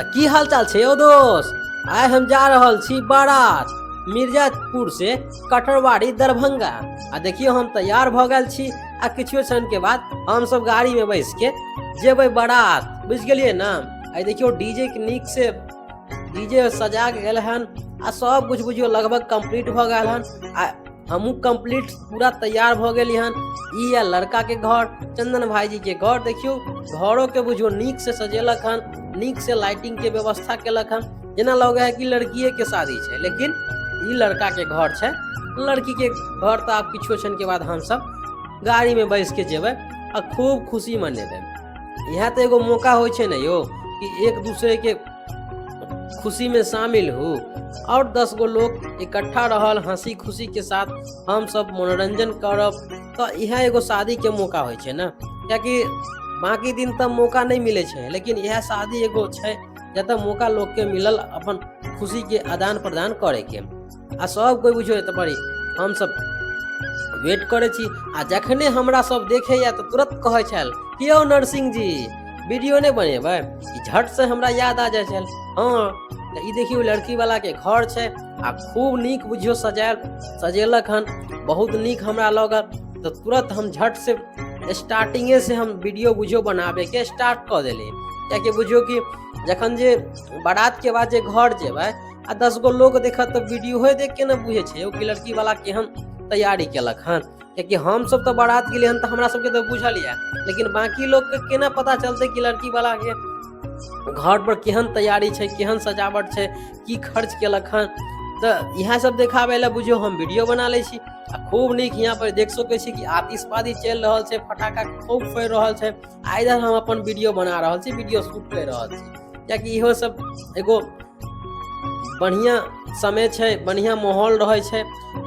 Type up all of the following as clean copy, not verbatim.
की हाल चाल छे यौ दोस्त। आइ हम जा रहल छी बारात मिर्जापुर से कठरवाड़ी दरभंगा। आ देखियो हम तैयार भ गेल छी। आ किछु क्षण के बाद हम सब गाड़ी में बैस के जेबै बारात, बुझ गेलिए ना। आई देखियो डीजे के नीक से डीजे सजा के गेल हन आ सब कुछ बुझियो लगभग कंप्लीट भ गेल हन। आ हमहू कंप्लीट पूरा तैयार भ गेली हन। ई या लड़का के घर, चंदन भाई जी के घर। देखियो घरों के बुझियो नीक से सजेलक हन, नीक से लाइटिंग के व्यवस्था केलक हन। जेना लगे है कि लड़किए के शादी है, लेकिन ई लड़का के घर है। लड़की के घर तो आप किछु क्षण के बाद हम सब गाड़ी में बैस के जेबै आ खूब खुशी मनेबै। यह तो एगो मौका हो छे न यो कि एक दूसरे के खुशी में शामिल हो और 10 गो लोग इकट्ठा रहल, हंसी खुशी के साथ हम सब मनोरंजन करब। तो यह एगो शादी के मौका हो छे ना, क्योंकि बाकी दिन तब मौका नहीं मिले छे, लेकिन यह शादी एगो छे जत मौका लोग के मिलल अपन खुशी के आदान प्रदान करे के। आ सब कोई बुझो तो बड़ी हम सब वेट करे छी। आ जखने हमरा सब देखे या तो तुरंत कहे छल कि यौ नरसिंह जी वीडियो नहीं बनेबै। झट से हमरा याद आ जाए छल। हाँ तो ई देखियो लड़की वाला के घर छे आ खूब नीक बुझियो सजेलक हन, बहुत नीक हमरा लगल। तो तुरंत हम झट से स्टार्टिंगे से हम वीडियो बुझियो बनाबे के स्टार्ट कर देली। क्या बुझियो कि जखन जे बारात के बाद जे घर जेबै आ 10 गो लोग देखत तो वीडियो हो देख के न बुझे छे कि लड़की वाला केहन तैयारी केलक हन। क्योंकि हम सब तो बारात गेले हन तो हमरा सबके तो बुझल या, लेकिन बाकी लोग के केना पता चलते कि लड़की वाला के घर पर केहन तैयारी छे, केहन सजावट छे, की खर्च केलक हन। तो यह सब देखाबे ला बुझियो हम वीडियो बना ले छी। आ खूब नीक यहाँ पर देख सके छी कि आतिशबाजी चल रहल छे, फटाका खूब फोड़ रहल छे। आ इधर हम अपन वीडियो बना रहल छी, वीडियो शूट कर रहल छी। क्योंकि इहो सब एगो बढ़िया समय छे, बढ़िया माहौल रहे छे।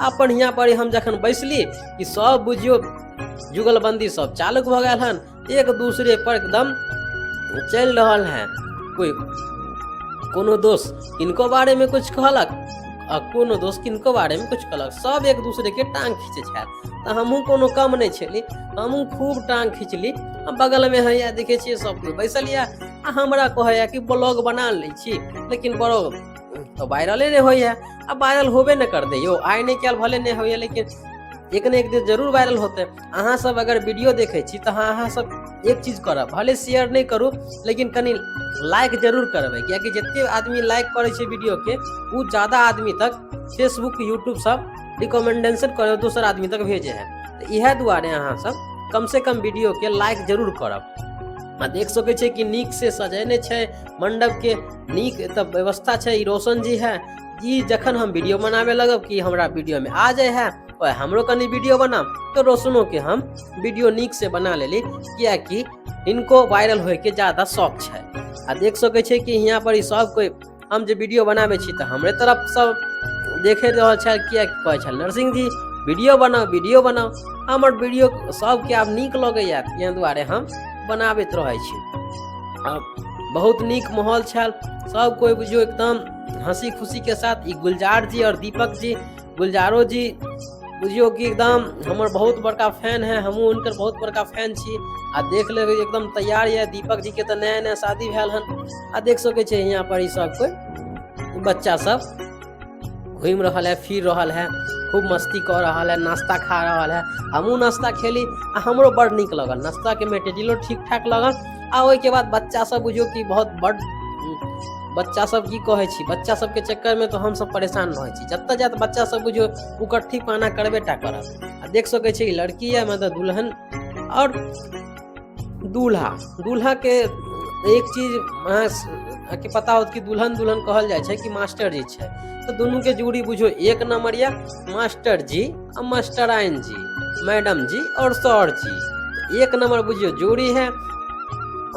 अपन यहाँ पर हम जखन बैसली कि सब बुझियो जुगलबंदी सब चालू भ गेल हन, एक दूसरे पर एकदम चल रहल है। कोई कोनो दोस्त किनको बारे में कुछ कहलक आ कोनो दोस्त किनको बारे में कुछ कहलक, सब एक दूसरे के टांग खींचे छे। तो हमहू कोनो कम नहीं छली, हमहू खूब टांग खींचली। बगल में है या देखे छे सब कोई बैसल या। हमरा कहे कि ब्लॉग बना ले छी, लेकिन बड़ो तो वायरले नहीं होइए। अब वायरल होबे न कर दे यो, आइ नहीं कल भले नहीं होइए, लेकिन एक न एक दिन जरूर वायरल होते। अहाँ सब अगर वीडियो देखे छी तो अहाँ सब एक चीज करब, भले शेयर नहीं करू लेकिन कनी लाइक जरूर करबे। क्योंकि जितने आदमी लाइक करे छे वीडियो के वो ज्यादा आदमी तक फेसबुक यूट्यूब सब रिकमेंडेशन करे, दूसरा आदमी तक भेजे है। तो यह दुआरे अहाँ सब कम से कम वीडियो के लाइक जरूर करब। देख सके छे कि नीक से सजेने छे मंडप के, नीक तब व्यवस्था छे। ई रोशन जी है जी, जखन हम वीडियो बनावे लगब कि हमरा वीडियो में आ जाए है और हमरो कनी वीडियो बनाम, तो रोशनो के हम वीडियो नीक से बना लेली। क्या कि इनको वायरल होए के ज्यादा शौक छे। आ देख सके छे कि यहाँ पर सब कोई हम जे वीडियो बनावे छी तो हमरे तरफ सब देखे रहल छे। किया कहे छे नरसिंह जी वीडियो बनाओ हमर वीडियो सबके आब नीक लगे या, यहाँ दुआरे हम बनाबैत रहे छी। बहुत नीक माहौल छल, सब कोई बुझियो एकदम हंसी खुशी के साथ। ई गुलजार जी और दीपक जी, गुलजारो जी बुझियो कि एकदम हमर बहुत बड़का फैन है, हमहू उनकर बहुत बड़का फैन छी। आ देख ले एकदम तैयार है। दीपक जी के तो नया नया शादी भेल हन। आ देख सके छे यहाँ पर सब कोई बच्चा सब घूम रहा है, फिर रहा है, खूब मस्ती कर रहा है, नाश्ता खा रहा है। हमू नाश्ता खेली आ हमरो बड़ नीक लगल, नाश्ता के मेटेरियलो ठीक ठाक लगल। आ ओइ के बाद बच्चा सब बुझियो कि बहुत बड़ बच्चा सब की कहे छी, बच्चा सब के चक्कर में तो हम सब परेशान रहे छी। जत्ता जात बच्चा सब बुझियो उकट्ठी पाना करबे टा करब। देख सके छी लड़की है मतलब दुल्हन और दूल्हा के एक चीज के पता होत कि दुल्हन कहल जाए छे कि मास्टर जी छे। तो दोनों के जोड़ी बुझो एक नंबर या, मास्टर जी और मास्टराइन जी, मैडम जी और सर जी, एक नंबर बुझियो जोड़ी है।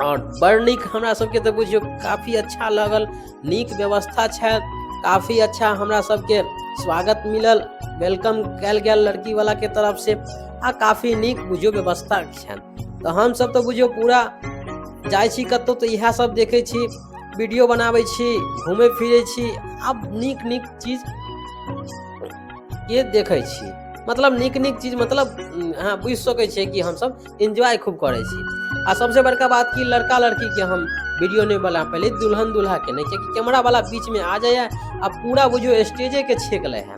और बड़ नीक हमरा सबके तो बुझियो काफी अच्छा लगल, नीक व्यवस्था छे, काफी अच्छा हमरा सबके स्वागत मिलल, वेलकम कैल गेल लड़की वाला के तरफ से। आ काफी नीक बुझियो व्यवस्था छे। तो हम सब तो बुझियो पूरा जाय छी कतो तो यह सब देखे छी, वीडियो बनावे छी, घूमे फिरे छी। अब नीक चीज ये देखे छी, मतलब नीक चीज मतलब हाँ बुझ सके छे कि हम सब एंजॉय खूब करे छी। आ सबसे बड़का बात कि लड़का लड़की के हम वीडियो नहीं वाला पहले दुल्हन दूल्हा के नहीं कि कैमरा वाला बीच में आ जाए अब पूरा वो जो स्टेजे के छेक ले है।